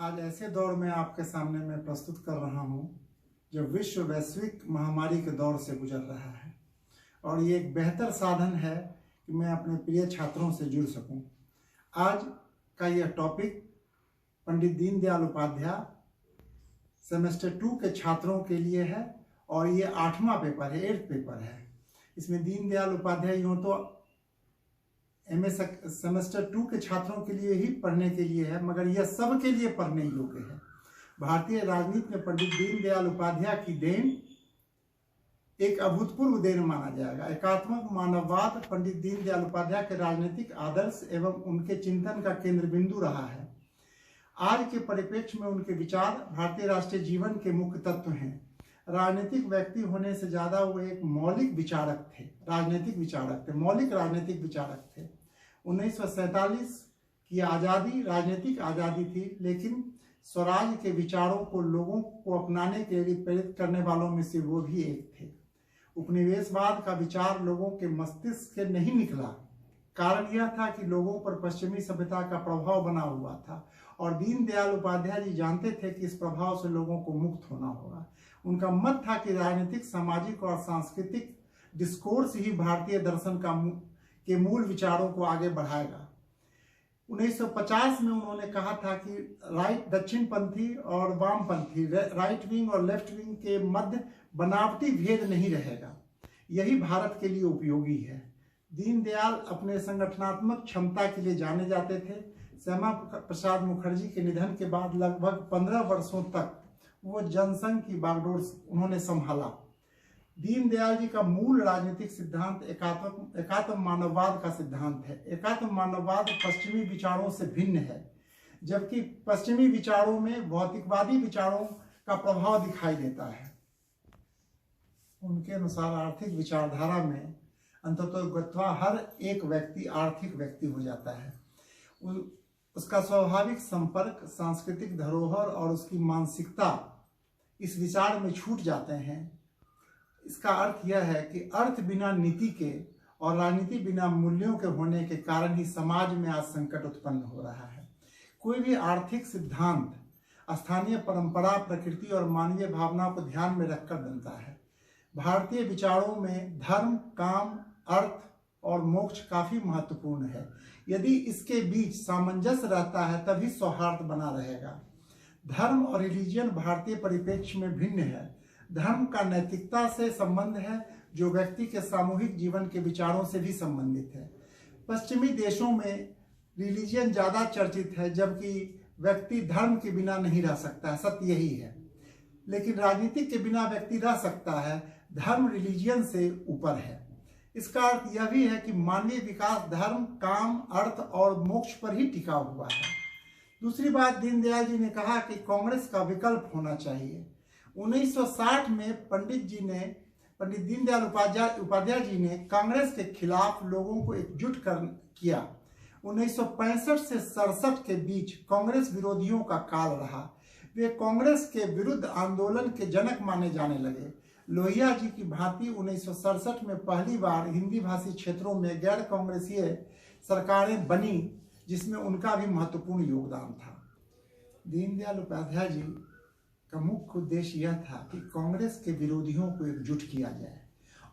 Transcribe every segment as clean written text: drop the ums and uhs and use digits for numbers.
आज ऐसे दौर में आपके सामने मैं प्रस्तुत कर रहा हूँ जब विश्व वैश्विक महामारी के दौर से गुजर रहा है और ये एक बेहतर साधन है कि मैं अपने प्रिय छात्रों से जुड़ सकूं। आज का यह टॉपिक पंडित दीनदयाल उपाध्याय सेमेस्टर 2 के छात्रों के लिए है और ये 8वां पेपर है, 8th पेपर है। इसमें दीनदयाल उपाध्याय यूँ तो एमए सेमेस्टर 2 के छात्रों के लिए ही पढ़ने के लिए है, मगर यह सब के लिए पढ़ने योग्य है। भारतीय राजनीति में पंडित दीनदयाल उपाध्याय की देन एक अभूतपूर्व देन माना जाएगा। एकात्मक मानववाद पंडित दीनदयाल उपाध्याय के राजनीतिक आदर्श एवं उनके चिंतन का केंद्र बिंदु रहा है। आज के परिप्रेक्ष्य में उनके विचार भारतीय राष्ट्रीय जीवन के मुख्य तत्व हैं। राजनीतिक व्यक्ति होने से ज्यादा वो एक मौलिक विचारक थे, राजनीतिक विचारक थे, मौलिक राजनीतिक विचारक थे। 1947 की आज़ादी राजनीतिक आज़ादी थी, लेकिन स्वराज के विचारों को लोगों को अपनाने के लिए प्रेरित करने वालों में से वो भी एक थे। उपनिवेशवाद का विचार लोगों के मस्तिष्क से नहीं निकला। कारण यह था कि लोगों पर पश्चिमी सभ्यता का प्रभाव बना हुआ था और दीनदयाल उपाध्याय जी जानते थे कि इस प्रभाव से लोगों को मुक्त होना होगा। उनका मत था कि राजनीतिक, सामाजिक और सांस्कृतिक डिस्कोर्स ही भारतीय दर्शन के मूल विचारों को आगे बढ़ाएगा। 1950 में उन्होंने कहा था कि दक्षिणपंथी और वामपंथी, राइट विंग और लेफ्ट विंग के मध्य बनावटी भेद नहीं रहेगा। यही भारत के लिए उपयोगी है। दीनदयाल अपने संगठनात्मक क्षमता के लिए जाने जाते थे। श्यामा प्रसाद मुखर्जी के निधन के बाद लगभग 15 वर्षों तक वो जनसंघ की बागडोर उन्होंने संभाला। दीनदयाल जी का मूल राजनीतिक सिद्धांत एकात्म मानववाद का सिद्धांत है। एकात्म मानववाद पश्चिमी विचारों से भिन्न है, जबकि पश्चिमी विचारों में भौतिकवादी विचारों का प्रभाव दिखाई देता है। उनके अनुसार आर्थिक विचारधारा में अंततोगत्वा हर एक व्यक्ति आर्थिक व्यक्ति हो जाता है। उसका स्वाभाविक संपर्क सांस्कृतिक धरोहर और उसकी मानसिकता इस विचार में छूट जाते हैं। इसका अर्थ यह है कि अर्थ बिना नीति के और राजनीति बिना मूल्यों के होने के कारण ही समाज में आज संकट उत्पन्न हो रहा है। कोई भी आर्थिक सिद्धांत स्थानीय परंपरा, प्रकृति और मानवीय भावनाओं को ध्यान में रखकर बनता है। भारतीय विचारों में धर्म, काम, अर्थ और मोक्ष काफी महत्वपूर्ण है। यदि इसके बीच सामंजस्य रहता है तभी सौहार्द बना रहेगा। धर्म और रिलीजियन भारतीय परिप्रेक्ष्य में भिन्न है। धर्म का नैतिकता से संबंध है जो व्यक्ति के सामूहिक जीवन के विचारों से भी संबंधित है। पश्चिमी देशों में रिलीजियन ज्यादा चर्चित है, जबकि व्यक्ति धर्म के बिना नहीं रह सकता है, सत्य यही है। लेकिन राजनीति के बिना व्यक्ति रह सकता है। धर्म रिलीजियन से ऊपर है। इसका अर्थ यह भी है कि मानवीय विकास धर्म, काम, अर्थ और मोक्ष पर ही टिका हुआ है। दूसरी बात, दीनदयाल जी ने कहा कि कांग्रेस का विकल्प होना चाहिए। 1960 में पंडित दीनदयाल उपाध्याय जी ने कांग्रेस के खिलाफ लोगों को एकजुट किया। 1965 से 67 के बीच कांग्रेस विरोधियों का काल रहा। वे कांग्रेस के विरुद्ध आंदोलन के जनक माने जाने लगे। लोहिया जी की भांति 1967 में पहली बार हिंदी भाषी क्षेत्रों में गैर कांग्रेसीय सरकारें बनी, जिसमें उनका भी महत्वपूर्ण योगदान था। दीनदयाल उपाध्याय जी का मुख्य उद्देश्य यह था कि कांग्रेस के विरोधियों को एकजुट किया जाए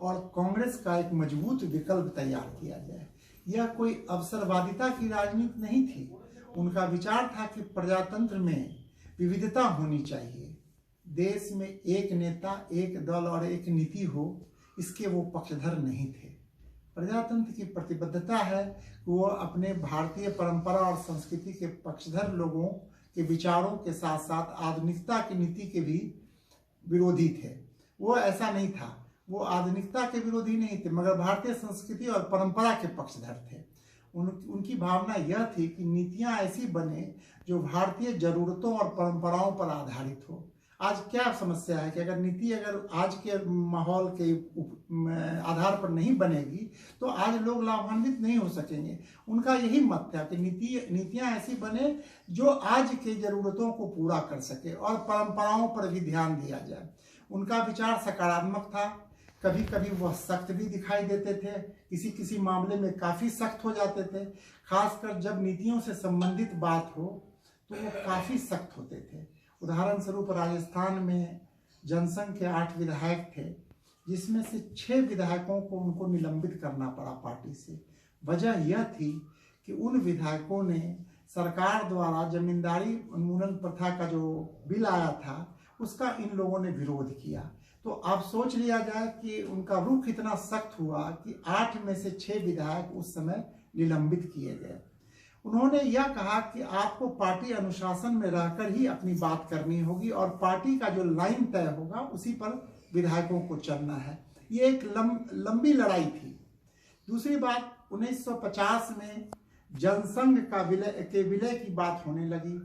और कांग्रेस का एक मजबूत विकल्प तैयार किया जाए। यह कोई अवसरवादिता की राजनीति नहीं थी। उनका विचार था कि प्रजातंत्र में विविधता होनी चाहिए। देश में एक नेता, एक दल और एक नीति हो, इसके वो पक्षधर नहीं थे। प्रजातंत्र की प्रतिबद्धता है कि वो अपने भारतीय परंपरा और संस्कृति के पक्षधर लोगों के विचारों के साथ साथ आधुनिकता की नीति के भी विरोधी थे। वो ऐसा नहीं था, वो आधुनिकता के विरोधी नहीं थे, मगर भारतीय संस्कृति और परंपरा के पक्षधर थे। उनकी भावना यह थी कि नीतियां ऐसी बने जो भारतीय जरूरतों और परंपराओं पर आधारित हो। आज क्या समस्या है कि अगर आज के माहौल के आधार पर नहीं बनेगी तो आज लोग लाभान्वित नहीं हो सकेंगे। उनका यही मत था कि नीतियां ऐसी बने जो आज के जरूरतों को पूरा कर सके और परंपराओं पर भी ध्यान दिया जाए। उनका विचार सकारात्मक था। कभी कभी वह सख्त भी दिखाई देते थे, किसी मामले में काफी सख्त हो जाते थे, खासकर जब नीतियों से संबंधित बात हो तो वो काफ़ी सख्त होते थे। उदाहरण स्वरूप राजस्थान में जनसंघ के 8 विधायक थे, जिसमें से 6 विधायकों को उनको निलंबित करना पड़ा पार्टी से। वजह यह थी कि उन विधायकों ने सरकार द्वारा जमींदारी उन्मूलन प्रथा का जो बिल आया था उसका इन लोगों ने विरोध किया। तो आप सोच लिया जाए कि उनका रुख इतना सख्त हुआ कि 8 में से 6 विधायक उस समय निलंबित किए गए। उन्होंने यह कहा कि आपको पार्टी अनुशासन में रहकर ही अपनी बात करनी होगी और पार्टी का जो लाइन तय होगा उसी पर विधायकों को चलना है। ये एक लंबी लड़ाई थी। दूसरी बात, 1950 में जनसंघ का विलय की बात होने लगी।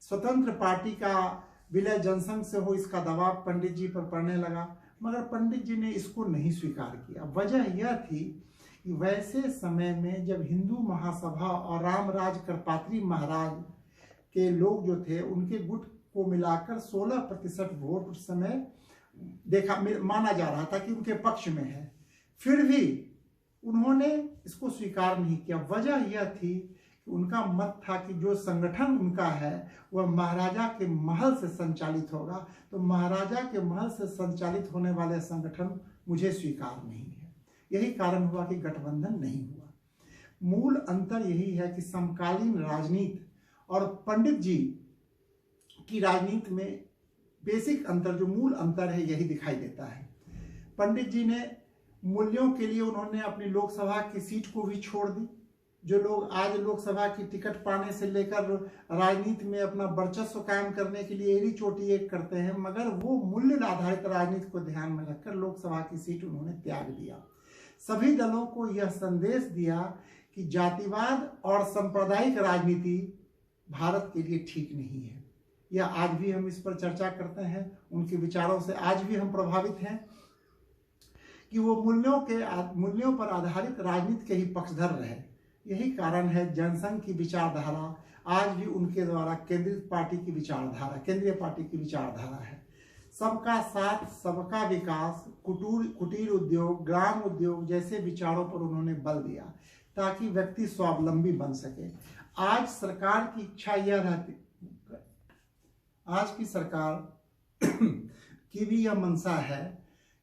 स्वतंत्र पार्टी का विलय जनसंघ से हो, इसका दबाव पंडित जी पर पड़ने लगा, मगर पंडित जी ने इसको नहीं स्वीकार किया। वजह यह थी कि वैसे समय में जब हिंदू महासभा और रामराज करपात्री महाराज के लोग जो थे उनके गुट को मिलाकर 16% वोट उस समय माना जा रहा था कि उनके पक्ष में है, फिर भी उन्होंने इसको स्वीकार नहीं किया। वजह यह थी कि उनका मत था कि जो संगठन उनका है वह महाराजा के महल से संचालित होगा, तो महाराजा के महल से संचालित होने वाले संगठन मुझे स्वीकार नहीं है। यही कारण हुआ कि गठबंधन नहीं हुआ। मूल अंतर यही है कि समकालीन राजनीति और पंडित जी की राजनीति में बेसिक अंतर, जो मूल अंतर है, यही दिखाई देता है। पंडित जी ने मूल्यों के लिए उन्होंने अपनी लोकसभा की सीट को भी छोड़ दी। जो लोग आज लोकसभा की टिकट पाने से लेकर राजनीति में अपना वर्चस्व कायम करने के लिए एड़ी चोटी एक करते हैं, मगर वो मूल्य आधारित राजनीति को ध्यान में रखकर लोकसभा की सीट उन्होंने त्याग दिया। सभी दलों को यह संदेश दिया कि जातिवाद और सांप्रदायिक राजनीति भारत के लिए ठीक नहीं है। यह आज भी हम इस पर चर्चा करते हैं, उनके विचारों से आज भी हम प्रभावित हैं कि वो मूल्यों पर आधारित राजनीति के ही पक्षधर रहे। यही कारण है जनसंघ की विचारधारा आज भी उनके द्वारा केंद्रीय पार्टी की विचारधारा है। सबका साथ, सबका विकास, कुटीर उद्योग, ग्राम उद्योग जैसे विचारों पर उन्होंने बल दिया ताकि व्यक्ति स्वावलंबी बन सके। आज सरकार की इच्छा यह रहती, आज की सरकार की भी यह मंशा है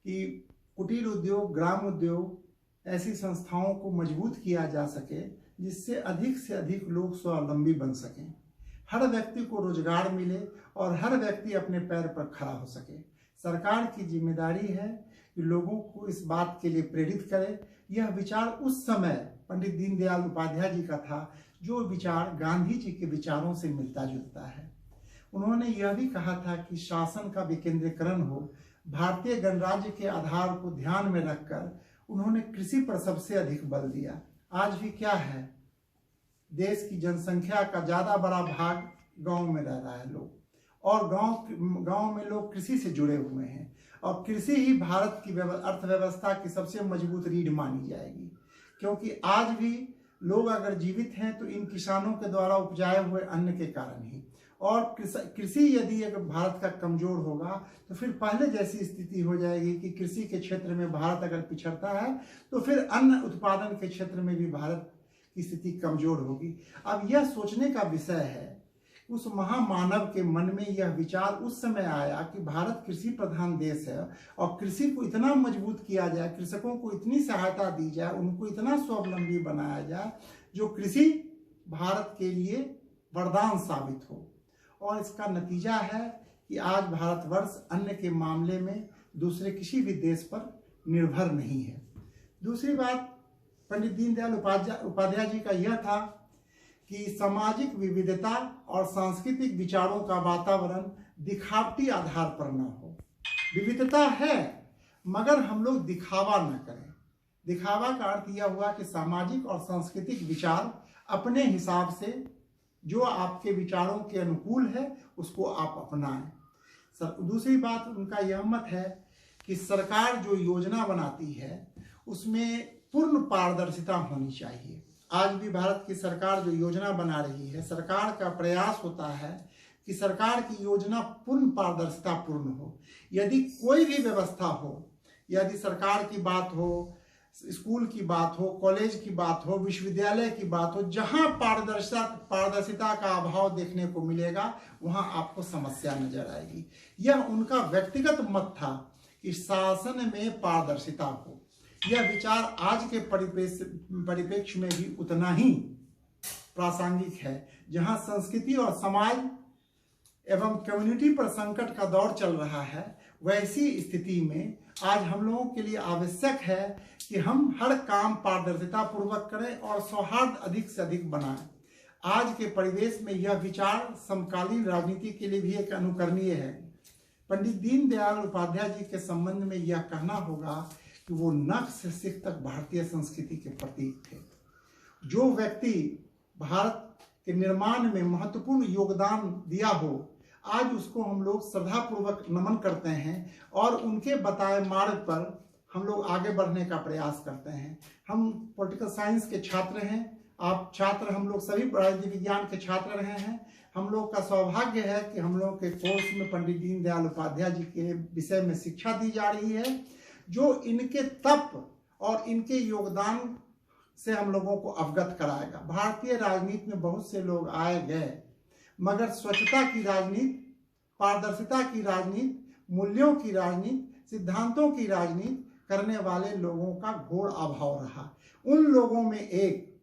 कि कुटीर उद्योग, ग्राम उद्योग ऐसी संस्थाओं को मजबूत किया जा सके जिससे अधिक से अधिक लोग स्वावलंबी बन सकें, हर व्यक्ति को रोजगार मिले और हर व्यक्ति अपने पैर पर खड़ा हो सके। सरकार की जिम्मेदारी है कि लोगों को इस बात के लिए प्रेरित करे। यह विचार उस समय पंडित दीनदयाल उपाध्याय जी का था, जो विचार गांधी जी के विचारों से मिलता जुलता है। उन्होंने यह भी कहा था कि शासन का विकेंद्रीकरण हो। भारतीय गणराज्य के आधार को ध्यान में रखकर उन्होंने कृषि पर सबसे अधिक बल दिया। आज भी क्या है, देश की जनसंख्या का ज्यादा बड़ा भाग गांव में रह रहा है लोग, और गांव में लोग कृषि से जुड़े हुए हैं, और कृषि ही भारत की अर्थव्यवस्था की सबसे मजबूत रीढ़ मानी जाएगी। क्योंकि आज भी लोग अगर जीवित हैं तो इन किसानों के द्वारा उपजाए हुए अन्न के कारण ही, और कृषि यदि अगर भारत का कमजोर होगा तो फिर पहले जैसी स्थिति हो जाएगी कि कृषि के क्षेत्र में भारत अगर पिछड़ता है तो फिर अन्न उत्पादन के क्षेत्र में भी भारत की स्थिति कमजोर होगी। अब यह सोचने का विषय है, उस महामानव के मन में यह विचार उस समय आया कि भारत कृषि प्रधान देश है और कृषि को इतना मजबूत किया जाए, कृषकों को इतनी सहायता दी जाए, उनको इतना स्वावलंबी बनाया जाए जो कृषि भारत के लिए वरदान साबित हो। और इसका नतीजा है कि आज भारतवर्ष अन्न के मामले में दूसरे किसी भी देश पर निर्भर नहीं है। दूसरी बात पंडित दीनदयाल उपाध्याय जी का यह था कि सामाजिक विविधता और सांस्कृतिक विचारों का वातावरण दिखावटी आधार पर न हो। विविधता है मगर हम लोग दिखावा न करें। दिखावा का अर्थ यह हुआ कि सामाजिक और सांस्कृतिक विचार अपने हिसाब से जो आपके विचारों के अनुकूल है उसको आप अपनाएं। दूसरी बात उनका यह मत है कि सरकार जो योजना बनाती है उसमें पूर्ण पारदर्शिता होनी चाहिए। आज भी भारत की सरकार जो योजना बना रही है, सरकार का प्रयास होता है कि सरकार की योजना पूर्ण पारदर्शिता पूर्ण हो। यदि कोई भी व्यवस्था हो, यदि सरकार की बात हो, स्कूल की बात हो, कॉलेज की बात हो, विश्वविद्यालय की बात हो, जहां पारदर्शिता का अभाव देखने को मिलेगा वहां आपको समस्या नजर आएगी। यह उनका व्यक्तिगत मत था कि शासन में पारदर्शिता हो। यह विचार आज के परिप्रेक्ष्य में भी उतना ही प्रासंगिक है। जहां संस्कृति और समाज एवं कम्युनिटी पर संकट का दौर चल रहा है, वैसी स्थिति में आज हम लोगों के लिए आवश्यक है कि हम हर काम पारदर्शिता पूर्वक करें और सौहार्द अधिक से अधिक बनाएं। आज के परिवेश में यह विचार समकालीन राजनीति के लिए भी एक अनुकरणीय है। पंडित दीनदयाल उपाध्याय जी के संबंध में यह कहना होगा कि वो नख से सिख तक भारतीय संस्कृति के प्रतीक थे। जो व्यक्ति भारत के निर्माण में महत्वपूर्ण योगदान दिया हो, आज उसको हम लोग श्रद्धापूर्वक नमन करते हैं और उनके बताए मार्ग पर हम लोग आगे बढ़ने का प्रयास करते हैं। हम पॉलिटिकल साइंस के छात्र हैं, आप छात्र, हम लोग सभी राजनीति विज्ञान के छात्र रहे हैं। हम लोग का सौभाग्य है कि हम लोग के कोर्स में पंडित दीनदयाल उपाध्याय जी के विषय में शिक्षा दी जा रही है, जो इनके तप और इनके योगदान से हम लोगों को अवगत कराएगा। भारतीय राजनीति में बहुत से लोग आए गए, मगर स्वच्छता की राजनीति, पारदर्शिता की राजनीति, मूल्यों की राजनीति, सिद्धांतों की राजनीति करने वाले लोगों का घोर अभाव रहा। उन लोगों में एक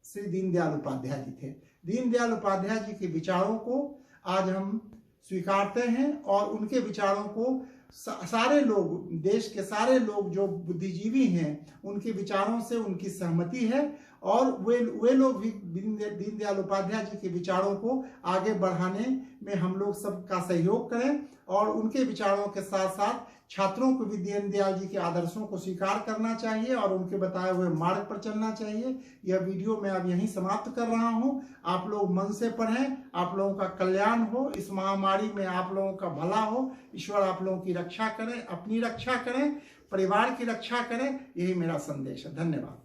श्री दीनदयाल उपाध्याय जी थे। दीनदयाल उपाध्याय जी के विचारों को आज हम स्वीकारते हैं और उनके विचारों को सारे लोग, देश के सारे लोग जो बुद्धिजीवी हैं, उनके विचारों से उनकी सहमति है और वे लोग भी दीनदयाल उपाध्याय जी के विचारों को आगे बढ़ाने में हम लोग सबका सहयोग करें और उनके विचारों के साथ साथ छात्रों को भी दीनदयाल जी के आदर्शों को स्वीकार करना चाहिए और उनके बताए हुए मार्ग पर चलना चाहिए। यह वीडियो मैं अब यहीं समाप्त कर रहा हूं। आप लोग मन से पढ़ें, आप लोगों का कल्याण हो, इस महामारी में आप लोगों का भला हो, ईश्वर आप लोगों की रक्षा करें, अपनी रक्षा करें, परिवार की रक्षा करें। यही मेरा संदेश है। धन्यवाद।